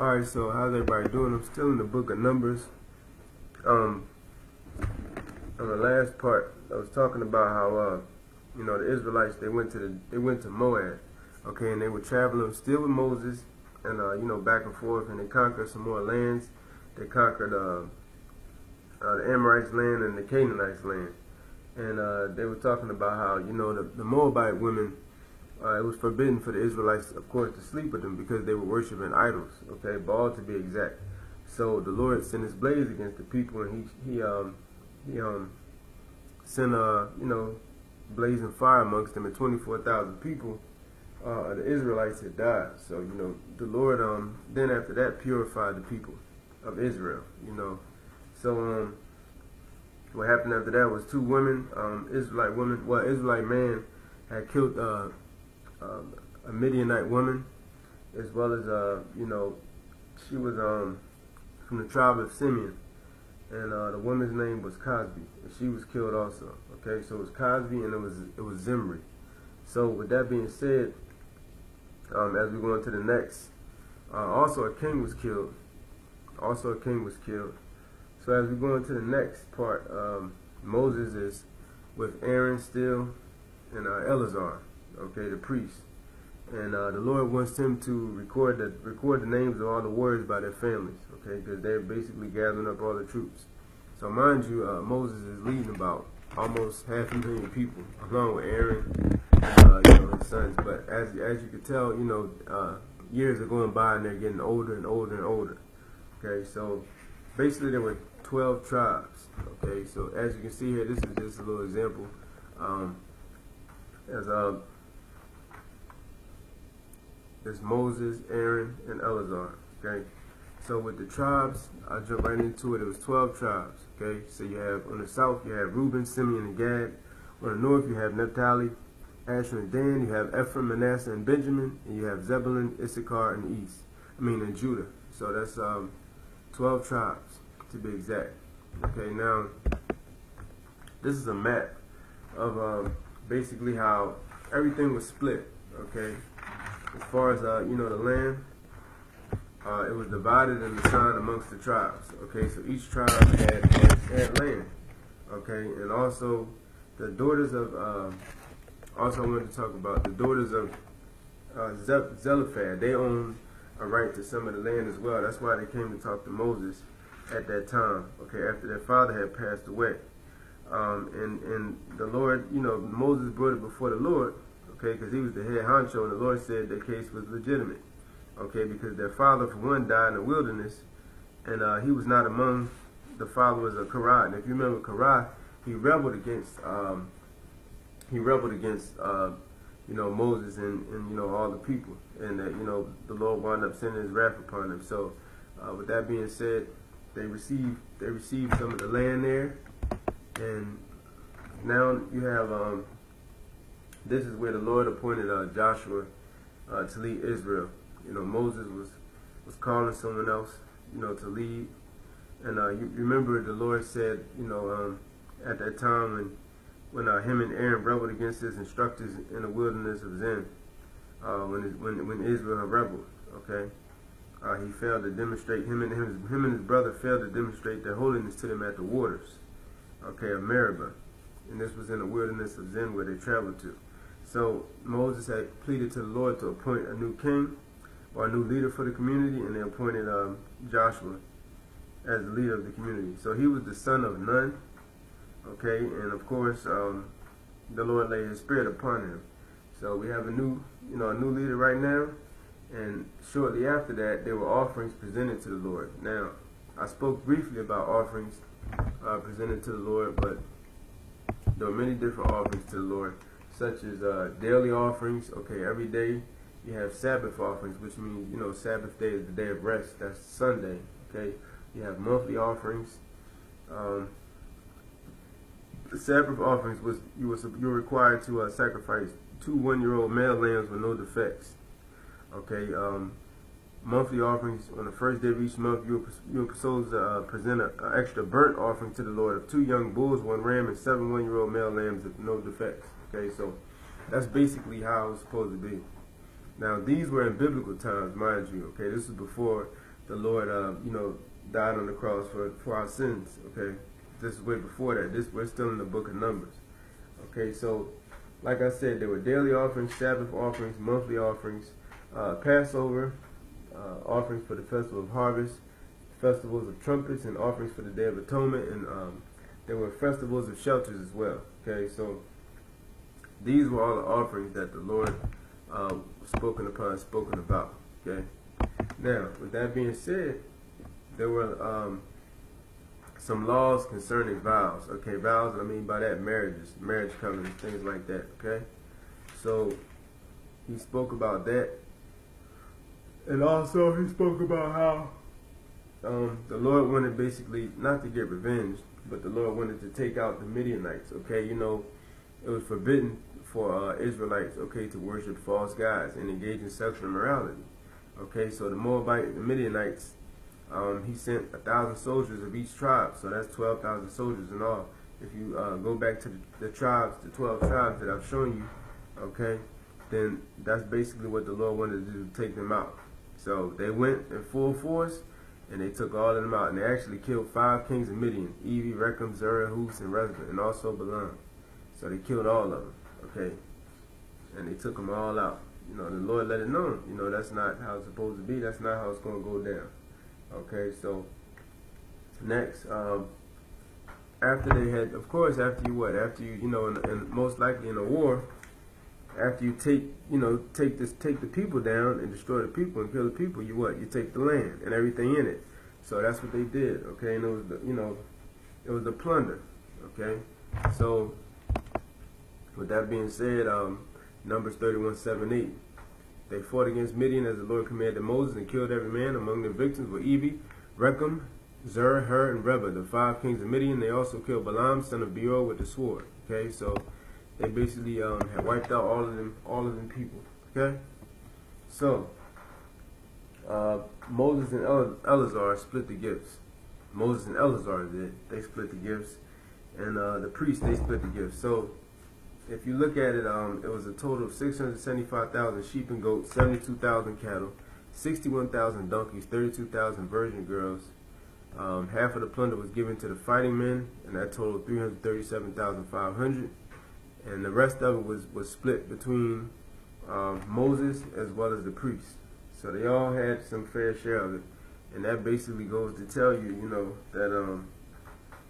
Alright, so how's everybody doing? I'm still in the book of Numbers. On the last part, I was talking about how the Israelites they went to Moab, okay, and they were traveling still with Moses, and back and forth, and they conquered some more lands. They conquered the Amorites' land and the Canaanites' land, and they were talking about how the Moabite women. It was forbidden for the Israelites, of course, to sleep with them because they were worshiping idols, okay, Baal to be exact. So the Lord sent his blaze against the people, and he sent blazing fire amongst them, and 24,000 people the Israelites had died. So the Lord then after that purified the people of Israel. So what happened after that was two women, Israelite man had killed a Midianite woman, as well as she was from the tribe of Simeon, and the woman's name was Cosby, and she was killed also. Okay, so it was Cosby and it was Zimri. So with that being said, as we go into the next, also a king was killed. So as we go into the next part, Moses is with Aaron still, and Eleazar, okay, the priest, and the Lord wants him to record the names of all the warriors by their families, okay, because they're basically gathering up all the troops. So mind you, Moses is leading about almost 500,000 people, along with Aaron, his sons. But as you can tell, years are going by and they're getting older and older and older. Okay, so basically there were 12 tribes. Okay, so as you can see here, this is just a little example. There's Moses, Aaron, and Eleazar. Okay, so with the tribes, I'll jump right into it. It was 12 tribes. Okay, so you have on the south you have Reuben, Simeon, and Gad. On the north you have Naphtali, Asher, and Dan. You have Ephraim, Manasseh, and Benjamin, and you have Zebulun, Issachar, and and Judah. So that's 12 tribes to be exact. Okay, now this is a map of basically how everything was split. Okay, as far as the land, it was divided and assigned amongst the tribes. Okay, so each tribe had land. Okay, and also the daughters of also I wanted to talk about the daughters of Zelophehad. They owned a right to some of the land as well. That's why they came to talk to Moses at that time. Okay, after their father had passed away. And the Lord, Moses brought it before the Lord, okay, because he was the head honcho, and the Lord said their case was legitimate, okay, because their father, for one, died in the wilderness, and he was not among the followers of Korah. And if you remember Korah, he rebelled against Moses and all the people, and that the Lord wound up sending his wrath upon them. So with that being said, they received some of the land there. And now you have this is where the Lord appointed Joshua to lead Israel. Moses was calling someone else, to lead. And you remember the Lord said, at that time when him and Aaron rebelled against his instructors in the wilderness of Zin, when Israel had rebelled, okay, he failed to demonstrate him and his brother failed to demonstrate their holiness to them at the waters. Okay, of Meribah, and this was in the wilderness of Zin where they traveled to. So Moses had pleaded to the Lord to appoint a new king or a new leader for the community, and they appointed Joshua as the leader of the community. So he was the son of Nun, okay, and of course the Lord laid his spirit upon him. So we have a new leader right now, and shortly after that there were offerings presented to the Lord. Now, I spoke briefly about offerings presented to the Lord, but there are many different offerings to the Lord, such as daily offerings. Okay, every day you have Sabbath offerings, which means Sabbath day is the day of rest. That's Sunday. Okay, you have monthly offerings. The Sabbath offerings was you're required to sacrifice 2 one-year-old male lambs with no defects. Okay. Monthly offerings, on the first day of each month, you're supposed to present an extra burnt offering to the Lord of 2 young bulls, 1 ram, and 7 one-year-old male lambs with no defects. Okay, so that's basically how it's supposed to be. Now, these were in biblical times, mind you. Okay, this is before the Lord, died on the cross for our sins. Okay, this is way before that. We're still in the book of Numbers. Okay, so like I said, there were daily offerings, Sabbath offerings, monthly offerings, Passover, offerings for the festival of harvest, festivals of trumpets, and offerings for the Day of Atonement, and there were festivals of shelters as well. Okay, so these were all the offerings that the Lord spoken about. Okay, now with that being said, there were some laws concerning vows. Okay, vows, I mean by that marriage covenants, things like that. Okay, so he spoke about that, and also he spoke about how the Lord wanted basically not to get revenge, but the Lord wanted to take out the Midianites. Okay, it was forbidden for Israelites, okay, to worship false gods and engage in sexual immorality. Okay, so the Midianites, he sent 1,000 soldiers of each tribe, so that's 12,000 soldiers in all. If you go back to the tribes, the 12 tribes that I've shown you, okay, then that's basically what the Lord wanted to do, to take them out. So they went in full force, and they took all of them out, and they actually killed 5 kings of Midian: Evi, Rechem, Zerah, Hus, and Rezah, and also Balaam. So they killed all of them, okay, and they took them all out. The Lord let it know, that's not how it's supposed to be. That's not how it's going to go down. Okay, so next, after they had, of course, after you, and most likely in a war, after you take the people down and destroy the people and kill the people, you take the land and everything in it. So that's what they did. Okay, and it was the plunder. Okay, so with that being said, Numbers 31:7-8. They fought against Midian as the Lord commanded Moses, and killed every man. Among their victims were Evi, Rechem, Zerah, Hur, and Reba, the 5 kings of Midian. They also killed Balaam, son of Beor, with the sword. Okay, so they basically had wiped out all of them people. Okay, so Moses and Eleazar split the gifts. Moses and Eleazar they split the gifts, and the priests, they split the gifts. So if you look at it, it was a total of 675,000 sheep and goats, 72,000 cattle, 61,000 donkeys, 32,000 virgin girls. Half of the plunder was given to the fighting men, and that totaled 337,500. And the rest of it was split between Moses as well as the priests. So they all had some fair share of it, and that basically goes to tell you, that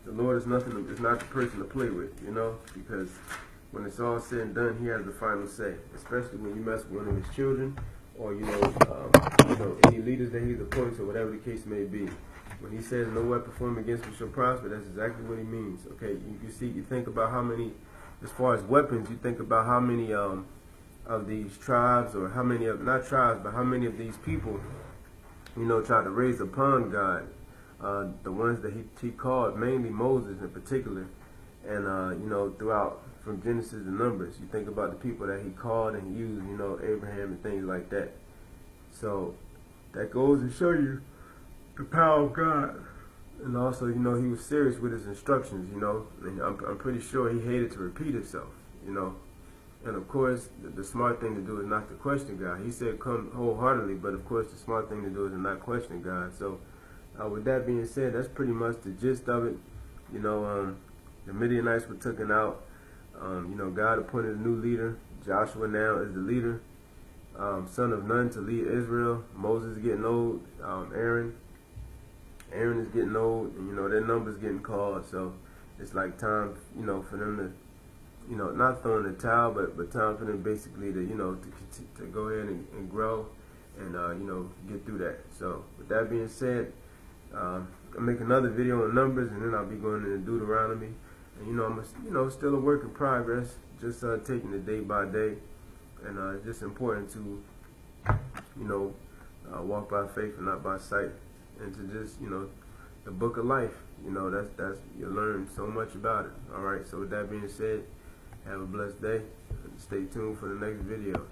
the Lord is not the person to play with, because when it's all said and done, He has the final say. Especially when you mess with one of His children, or any leaders that He's appointed, or whatever the case may be. When He says no weapon formed against me shall prosper, that's exactly what He means. Okay, you think about how many. As far as weapons, you think about how many of these tribes, or how many of, not tribes, but how many of these people, try to raise upon God. The ones that he called, mainly Moses in particular, and throughout from Genesis to Numbers, you think about the people that He called and He used, Abraham and things like that. So that goes to show you the power of God. And also, He was serious with His instructions, and I'm pretty sure He hated to repeat Himself, And of course, the smart thing to do is not to question God. He said come wholeheartedly, but of course the smart thing to do is to not question God. So with that being said, that's pretty much the gist of it. The Midianites were taken out. God appointed a new leader. Joshua now is the leader, son of Nun, to lead Israel. Moses is getting old. Aaron is getting old, and their number's getting called. So it's like time, for them to, not throwing the towel, but time for them basically to, to go ahead and grow and get through that. So with that being said, I'll make another video on Numbers, and then I'll be going into Deuteronomy. And I'm still a work in progress, just taking it day by day, and it's just important to walk by faith and not by sight, and to just the book of life. That's you learn so much about it. All right. So with that being said, have a blessed day, and stay tuned for the next video.